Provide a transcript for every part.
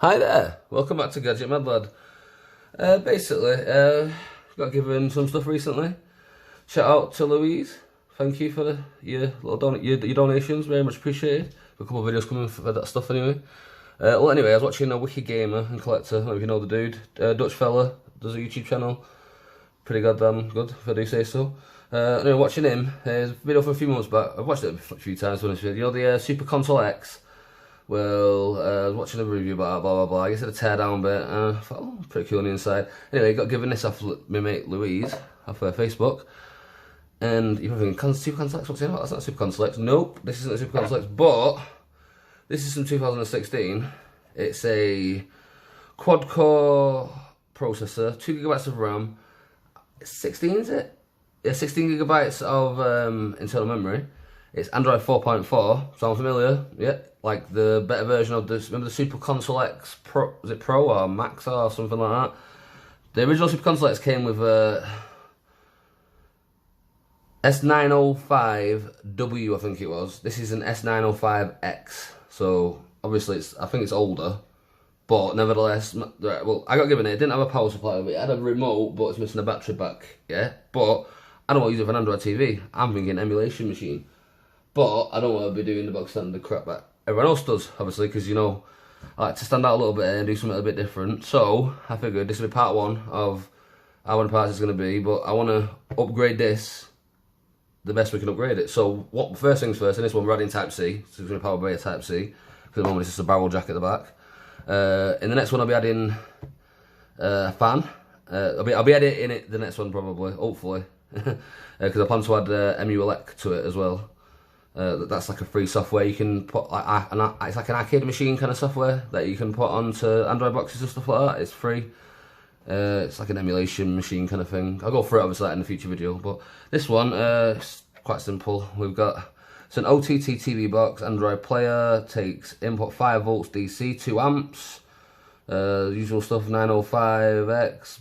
Hi there, welcome back to Gadget Mad Lad. Got given some stuff recently. Shout out to Louise. Thank you for your your donations, very much appreciated. A couple of videos coming for that stuff anyway. Anyway, I was watching a Wiki Gamer and Collector. I don't know if you know the dude, Dutch fella, does a YouTube channel. Pretty goddamn good, if I do say so. Anyway, watching him. His video from a few months back. I've watched it a few times. You know the Super CONsOLE X. Well, I was watching a review about it, blah blah blah. I guess it a teardown bit. I thought, oh, pretty cool on the inside. Anyway, got given this off my mate Louise off her Facebook. And you're thinking, Super CONsOLE X? What's it about? That's not Super CONsOLE X. Nope, this isn't a Super CONsOLE X. But this is from 2016. It's a quad-core processor, 2 gigabytes of RAM. 16 is it? Yeah, 16 gigabytes of internal memory. It's Android 4.4. Sound familiar? Yeah, like the better version of this. Remember the Super CONsOLE X Pro? Was it Pro or Max or something like that? The original Super CONsOLE X came with a S905W, I think it was. This is an S905X. So obviously, I think it's older, but nevertheless, right, well, I got given it. It didn't have a power supply with it. It had a remote, but it's missing a battery back. Yeah, but I don't want to use it for an Android TV. I'm thinking emulation machine. But I don't want to be doing the box standard crap that everyone else does, obviously, because, you know, I like to stand out a little bit and do something a bit different. So I figured this will be part one of how many parts it's going to be, but I want to upgrade this the best we can upgrade it. So first things first, in this one we're adding Type-C, so it's going to power by a Type-C, because at the moment it's just a barrel jack at the back. In the next one I'll be adding a fan. I'll be editing it the next one probably, hopefully, because I plan to add MULEC to it as well. That's like a free software you can put, it's like an arcade machine kind of software that you can put onto Android boxes and stuff like that. It's free. It's like an emulation machine kind of thing. I'll go through it obviously in the future video, but this one is quite simple. It's an OTT TV box, Android player, takes input 5 volts DC, 2 amps, usual stuff 905X,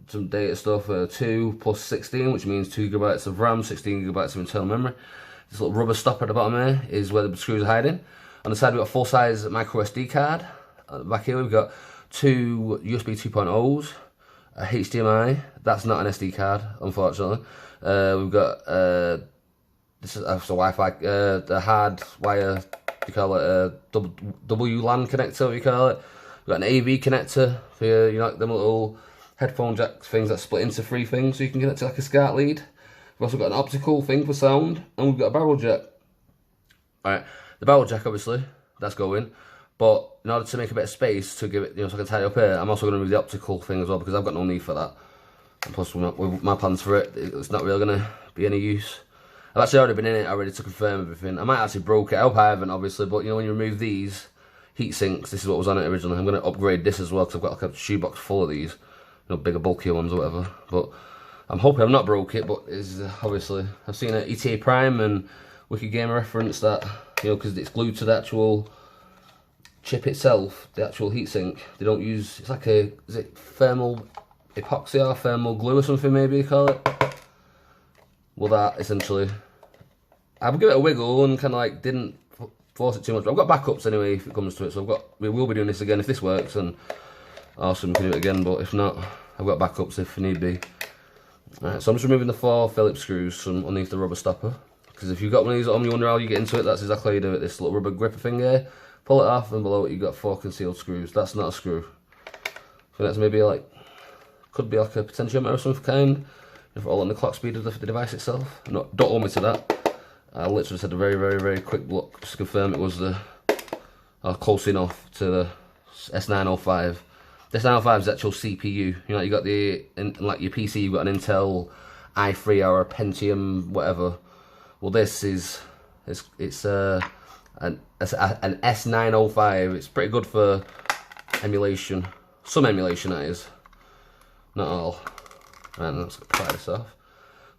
some data stuff, 2 plus 16, which means 2 gigabytes of RAM, 16 gigabytes of internal memory. This little rubber stopper at the bottom here is where the screws are hiding. On the side we've got a full-size micro SD card. Back here we've got 2 USB 2.0s, a HDMI. That's not an SD card, unfortunately. We've got this is a Wi-Fi, the hard wire. You call it a WLAN connector. You call it. We've got an AV connector for your, you know, them little headphone jack things that split into 3 things, so you can connect to like a SCART lead. We've also got an optical thing for sound, and we've got a barrel jack. Alright, the barrel jack, obviously, that's going. But in order to make a bit of space to give it, you know, so I can tie it up here, I'm also going to move the optical thing as well, because I've got no need for that. And plus, with my plans for it, it's not really going to be any use. I've actually already been in it already to confirm everything. I might actually broke it. I hope I haven't, obviously, but you know, when you remove these heat sinks, this is what was on it originally. I'm going to upgrade this as well, because I've got like a shoebox full of these, you know, bigger, bulkier ones or whatever. But I'm hoping I've not broke it, but it's obviously, I've seen an ETA Prime and Wiki Gamer reference that, you know, because it's glued to the actual chip itself, the actual heatsink. They don't use, it's like a, is it thermal epoxy or thermal glue or something maybe you call it? Well, that essentially, I would give it a wiggle and kind of like didn't force it too much. But I've got backups anyway if it comes to it, so we will be doing this again if this works, and awesome, we can do it again, but if not, I've got backups if need be. Right, so I'm just removing the 4 Phillips screws from underneath the rubber stopper, because if you've got one of these at home, you wonder how you get into it. That's exactly how you do it. This little rubber gripper thing here, pull it off, and below it you've got 4 concealed screws. That's not a screw. So that's maybe like, could be like a potentiometer of some kind, if all on the clock speed of the device itself. No, don't hold me to that. I literally just had a very, very, very quick look just to confirm it was close enough to the S905. This 905 is the actual CPU. You know, you got like your PC, you've got an Intel i3 or a Pentium, whatever. Well, this is an S905. It's pretty good for emulation. Some emulation, that is. Not all. Right, let's pry this off.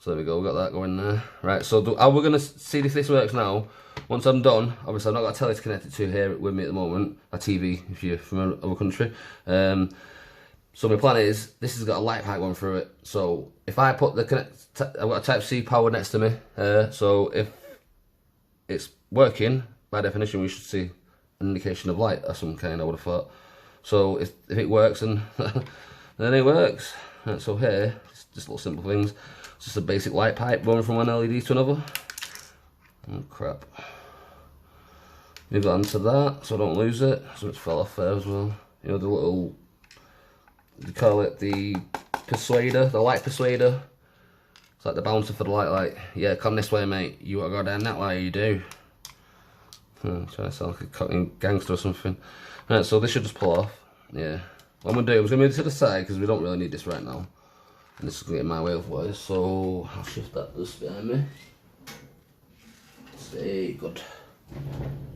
So there we go, we've got that going there. Right, so how we're going to see if this works now. Once I'm done, obviously I've not got a telly to connect it to here with me at the moment, a TV if you're from another country. So my plan is, this has got a light pipe going through it. So if I put I've got a Type-C power next to me, so if it's working, by definition we should see an indication of light of some kind, I would have thought. So if it works, then then it works. Right, so here, it's just little simple things. It's just a basic light pipe going from one LED to another. Oh crap. Move it onto that so I don't lose it. So it fell off there as well. You know, the little, you call it the persuader, the light persuader. It's like the bouncer for the light. Yeah, come this way, mate. You gotta go down that way, you do. Trying to sound like a cutting gangster or something. Right, so this should just pull off. Yeah. What I'm gonna do is gonna move it to the side because we don't really need this right now. And this is gonna get in my way otherwise. So I'll shift that just behind me. Stay good.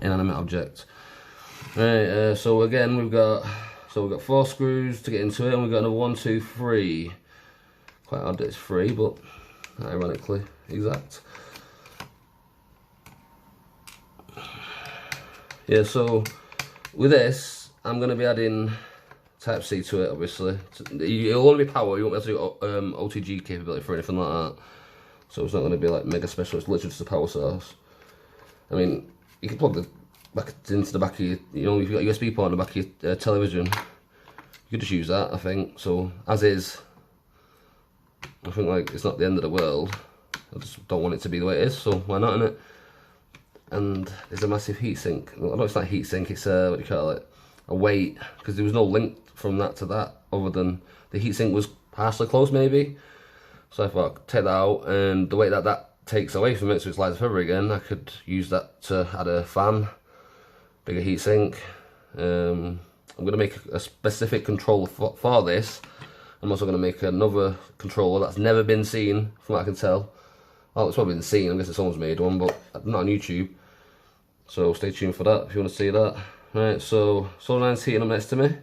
Inanimate object. Right, so again we've got 4 screws to get into it, and we've got another 1, 2, 3. Quite odd that it's 3, but ironically exact. Yeah, so with this, I'm going to be adding Type C to it, obviously. It'll only be power, you won't be able to do OTG capability for anything like that. So it's not going to be like mega special, it's literally just a power source. I mean, you can plug the back into the back of your, you know, if you've got a USB port on the back of your television, you could just use that, I think. So, as is, I think like it's not the end of the world. I just don't want it to be the way it is, so why not, innit? And there's a massive heatsink. Well, no, it's not a heatsink, it's a, what do you call it? A weight, because there was no link from that to that, other than the heatsink was partially closed maybe. So I thought, take that out, and the weight that takes away from it, so it's light as ever again, I could use that to add a fan, bigger heatsink. I'm going to make a specific controller for this. I'm also going to make another controller that's never been seen, from what I can tell. Oh, it's probably been seen, I guess someone's made one, but not on YouTube. So stay tuned for that if you want to see that. Right, so Solenine's heating up next to me.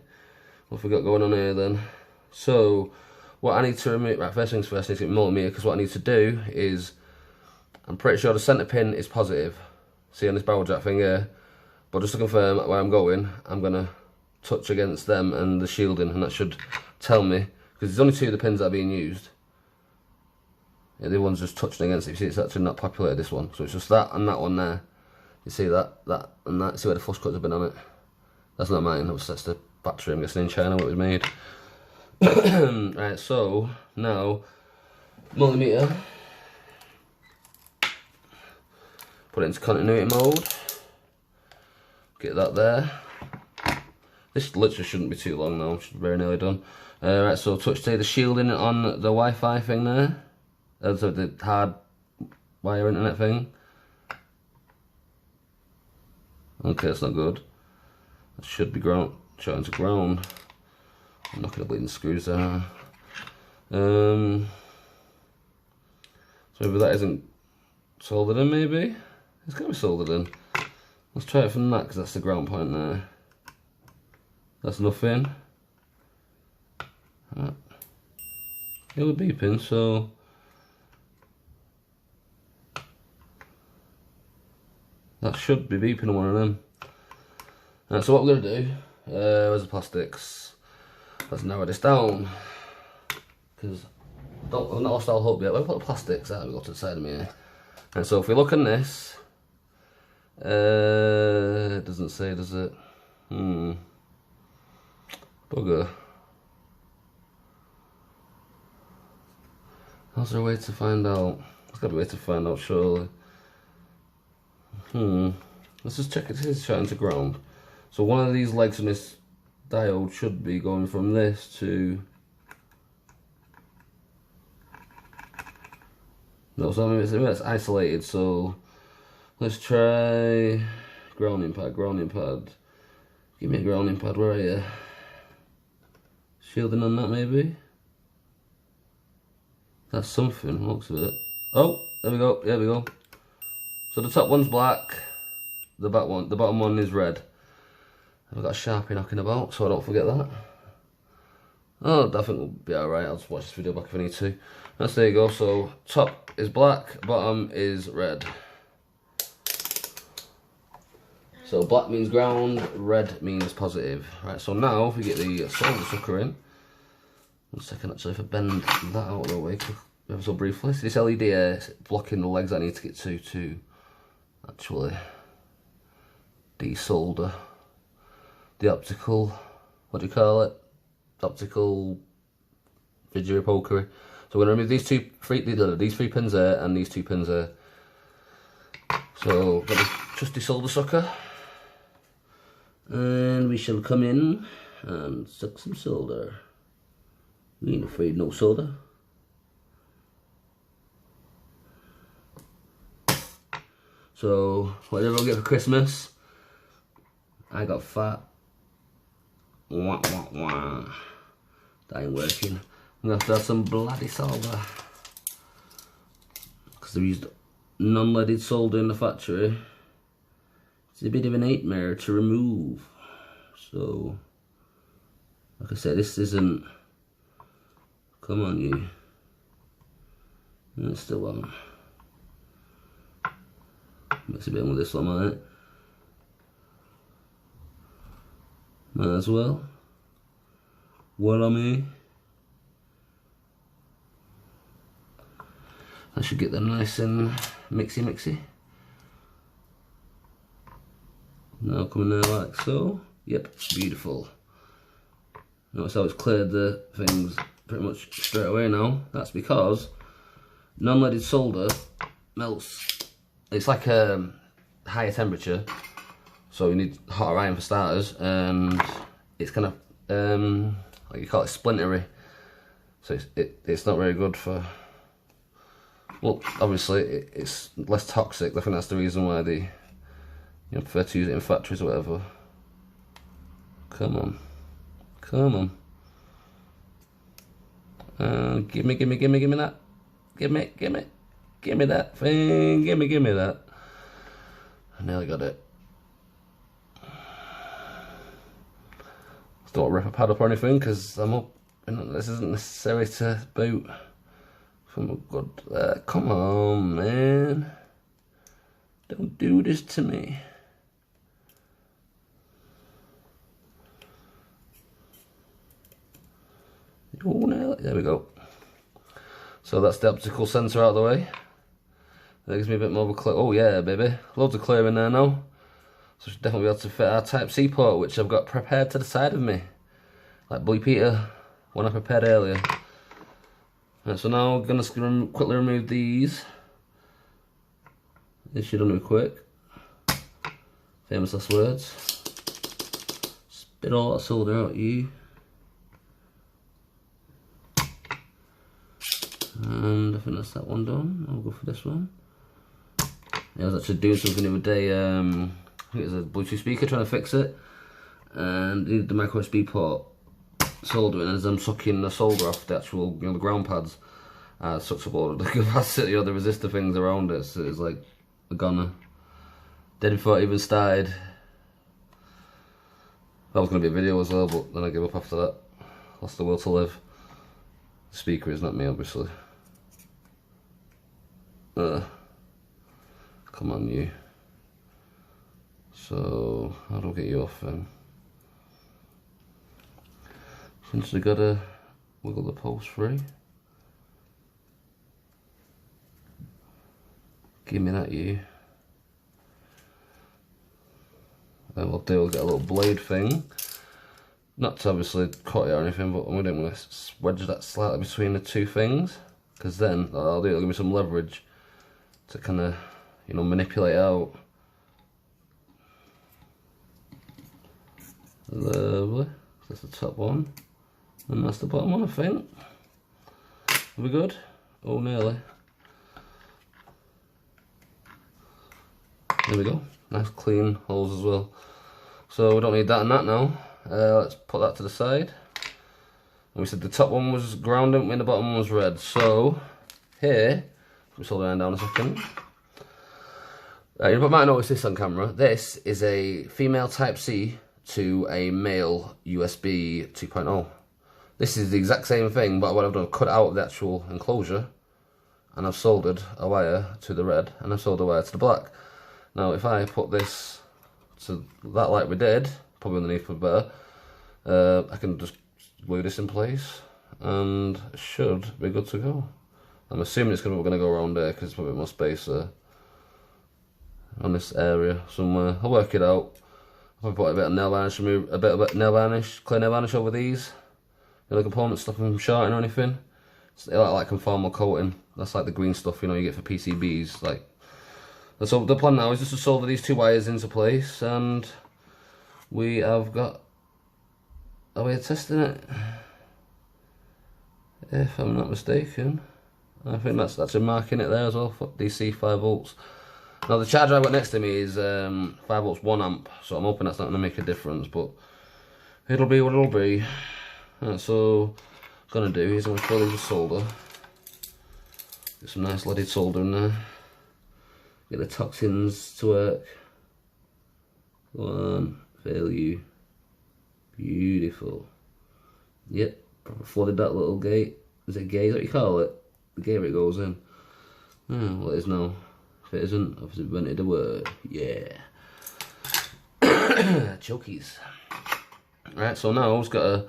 What have we got going on here then? So, what I need to remove, right, first things first, I need to get multimeter, because what I need to do is, I'm pretty sure the centre pin is positive. See on this barrel jack thing here? But just to confirm where I'm going, I'm going to touch against them and the shielding, and that should tell me, because there's only 2 of the pins that are being used. Yeah, the one's just touching against it. You see, it's actually not populated, this one. So it's just that and that one there. You see that, and that. See where the flush cuts have been on it? That's not mine, that's the battery, I'm guessing, in China where it was made. Right, so, now, multimeter. Put it into continuity mode. Get that there. This literally shouldn't be too long now, should be very nearly done. Right, so touch the shielding on the Wi-Fi thing there. So the hard wire internet thing. Okay, that's not good. That should be shot into ground. I'm not gonna bleeding screws there. So maybe that isn't soldered in, maybe? It's gotta be soldered in. Let's try it from that, because that's the ground point there. That's nothing. Right. It was beeping, so that should be beeping on one of them. Right, so what we're gonna do, where's the plastics? Let's narrow this down, because I've not lost all hope yet. Where we put the plastics? There we go, to the side of me here. And so if we look on this, it doesn't say, does it? Bugger. How's there a way to find out? There's got to be a way to find out, surely. Let's just check it is shot to ground. So one of these legs on this diode should be going from this to... No, so I mean, it's isolated, so let's try grounding pad. Give me a grounding pad, where are you? Shielding on that maybe? That's something, looks of it. Oh, there we go. So the top one's black, the bottom one is red. I've got a Sharpie knocking about, so I don't forget that. Oh, I think we'll be alright, I'll just watch this video back if I need to. There you go, so top is black, bottom is red. So black means ground, red means positive. Right, so now if we get the solder sucker in, 1 second actually, if I bend that out of the way ever so briefly. So this LED is blocking the legs I need to get to actually desolder the optical, what do you call it? Optical fidgery pokery. So we're going to remove these three pins there and these 2 pins there. So got this trusty solder sucker, and we shall come in and suck some solder. We ain't afraid no solder. So whatever I get for Christmas, I got fat. Wah, wah, wah. That ain't working. I'm gonna have to add some bloody solder, because they used non-leaded solder in the factory. It's a bit of a nightmare to remove. So, like I said, this isn't. Come on, you. It's still on. Mix a bit with this one, might. Might as well. What on me? I should get them nice and mixy. Now coming there like so. Yep, beautiful. Notice how it's cleared the things pretty much straight away now. That's because non-leaded solder melts. It's like a higher temperature, so you need hotter iron for starters, and it's kind of like you call it splintery. So it's not very good for. Well, obviously it's less toxic. I think that's the reason why they prefer to use it in factories or whatever. Come on, come on. Give me that. Give me that thing. Give me that. I nearly got it. Don't rip a pad up or anything, because I'm up. This isn't necessary to boot. From a good. Come on, man. Don't do this to me. Oh, no. There we go. So that's the optical sensor out of the way. That gives me a bit more of a clear. Oh yeah, baby. Loads of clear in there now. So should definitely be able to fit our Type-C port, which I've got prepared to the side of me. Like Blue Peter, when I prepared earlier. Right, so now we're going to quickly remove these. This should only be quick. Famous last words. Spit all that solder out, you. And I think that's that one done. I'll go for this one. Yeah, I was actually doing something the other day. I think it was a Bluetooth speaker, trying to fix it, and needed the micro USB port soldering. As I'm sucking the solder off the actual, the ground pads, sucks up all of the capacity or the resistor things around it. So it's like a goner. Dead before it even started. That was going to be a video as well, but then I gave up after that. Lost the will to live. The speaker is not me, obviously. Come on, you. So, how do I get you off then? Essentially gotta wiggle the post free. Give me that, you. Then we'll get a little blade thing. Not to obviously cut it or anything, but we don't want to wedge that slightly between the two things, because then that'll give me some leverage to kind of, manipulate out. Lovely. That's the top one, and that's the bottom one, I think. Are we good? Oh, nearly. There we go. Nice clean holes as well. So we don't need that and that now. Let's put that to the side. And we said the top one was ground, and the bottom one was red. So here, let me slow the iron down a second. You might notice this on camera. This is a female Type-C to a male USB 2.0. This is the exact same thing, but what I've done, I've cut out the actual enclosure, and I've soldered a wire to the red, and I've soldered a wire to the black. Now, if I put this to that like we did, probably underneath for better, I can just glue this in place, and it should be good to go. I'm assuming it's going to go around there, because there's a bit more space there. On this area somewhere. I'll work it out. I'll put a bit of nail varnish, a bit of nail varnish, clear nail varnish over these. You know, the components, stop them from shorting or anything. It's like conformal coating. That's like the green stuff, you know, you get for PCBs. Like, so the plan now is just to solder these 2 wires into place, and we have got a way of testing it. If I'm not mistaken, I think that's a mark in it there as well for DC 5 volts. Now the charger I've got next to me is 5 volts 1 amp, so I'm hoping that's not going to make a difference, but it'll be what it'll be. Right, so what I'm going to do is I'm going to fill these with solder. Get some nice leaded solder in there. Get the toxins to work. Go on, fail you. Beautiful. Yep, flooded that little gate. Is it a gate? Is that what you call it? The gate where it goes in. Oh, well, it is now. If it isn't, I've invented a word. Yeah. Chokies. Right, so now I've got a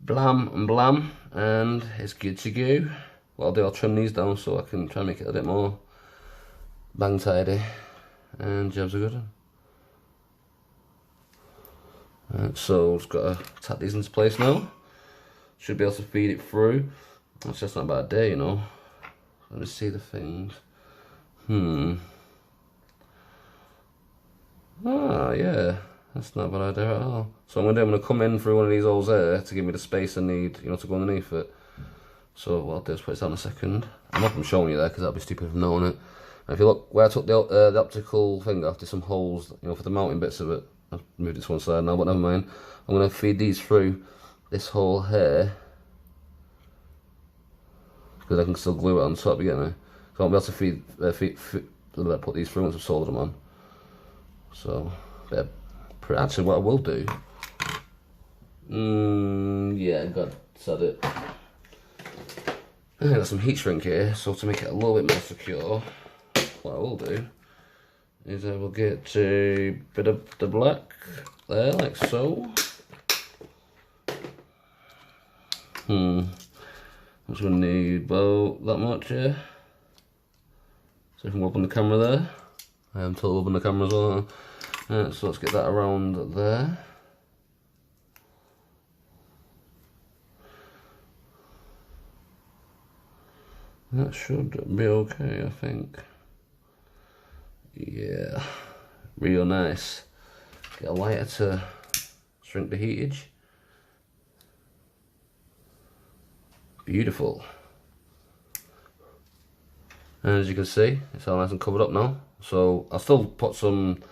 blam and blam, and it's good to go. What I'll do, I'll trim these down so I can try and make it a bit more bang tidy, and jobs are good. Right, so just got to tap these into place now. Should be able to feed it through. That's just not a bad day, you know. Let me see the things. Ah, yeah, that's not a bad idea at all. So I'm going to come in through one of these holes there to give me the space I need, you know, to go underneath it. So what I'll do is put this down a second. I'm not even showing you there because that'd be stupid if knowing it. And if you look where I took the optical thing off, there's some holes, you know, for the mounting bits of it. I've moved it to one side now, but never mind. I'm going to feed these through this hole here, because I can still glue it on top, you get me? So I'll be able to put these through once I've soldered them on. So, yeah, actually what I will do, yeah, God, said it. I've got some heat shrink here, so to make it a little bit more secure, what I will do is I will get a bit of the black there, like so. I'm just going to need about that much here. So you can open the camera there. I am totally open the camera as well. So let's get that around there. That should be okay, I think. Yeah, real nice. Get a lighter to shrink the heatage. Beautiful. And as you can see, it's all nice and covered up now. So I'll still put some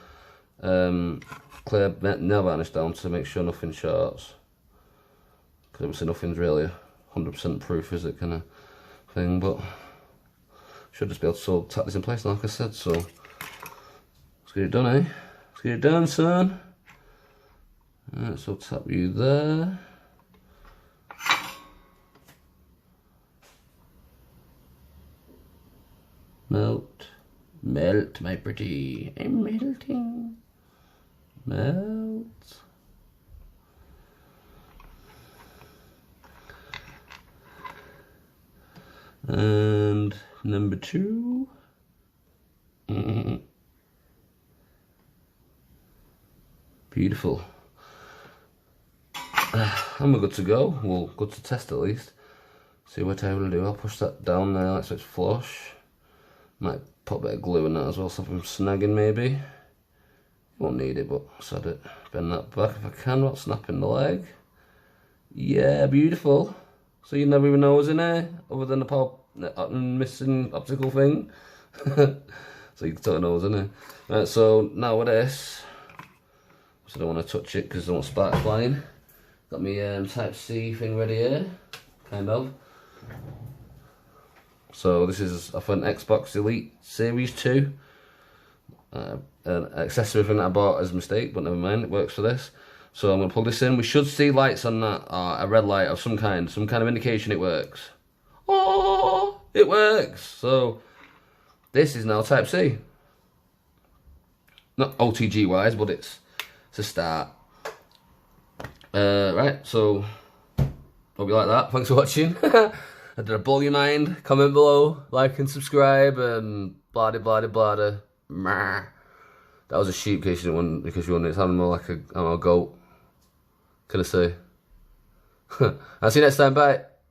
clear nail varnish down to make sure nothing shorts. Because obviously nothing's really 100% proof, is it, kind of thing. But should just be able to tap this in place, like I said. So let's get it done, eh? Let's get it done, son. Alright, so tap you there. Melt, melt, my pretty. I'm melting. Melt. And number 2. Beautiful. And we're good to go. Well, good to test at least. See what I will do. I'll push that down there like so it's flush. Might put a bit of glue in that as well, something from snagging maybe. Won't need it, but I said it. Bend that back if I can without snapping the leg. Yeah, beautiful. So you never even know what's in there, other than the power missing optical thing. So you totally know what's in there. Right, so now with this, so I don't want to touch it because I don't want sparks flying. Got my Type C thing ready here, kind of. So this is for an Xbox Elite Series 2. An accessory thing that I bought as a mistake, but never mind, it works for this. So I'm going to plug this in. We should see lights on that, a red light of some kind of indication it works. Oh, it works! So this is now Type C. Not OTG wise, but it's a start. Right, so hope you like that. Thanks for watching. Did I blow your mind? Comment below, like and subscribe, and blah blah blah blah. That was a sheep case you didn't want because you wanted it sounded more like a, I don't know, a goat. Can I say? I'll see you next time, bye.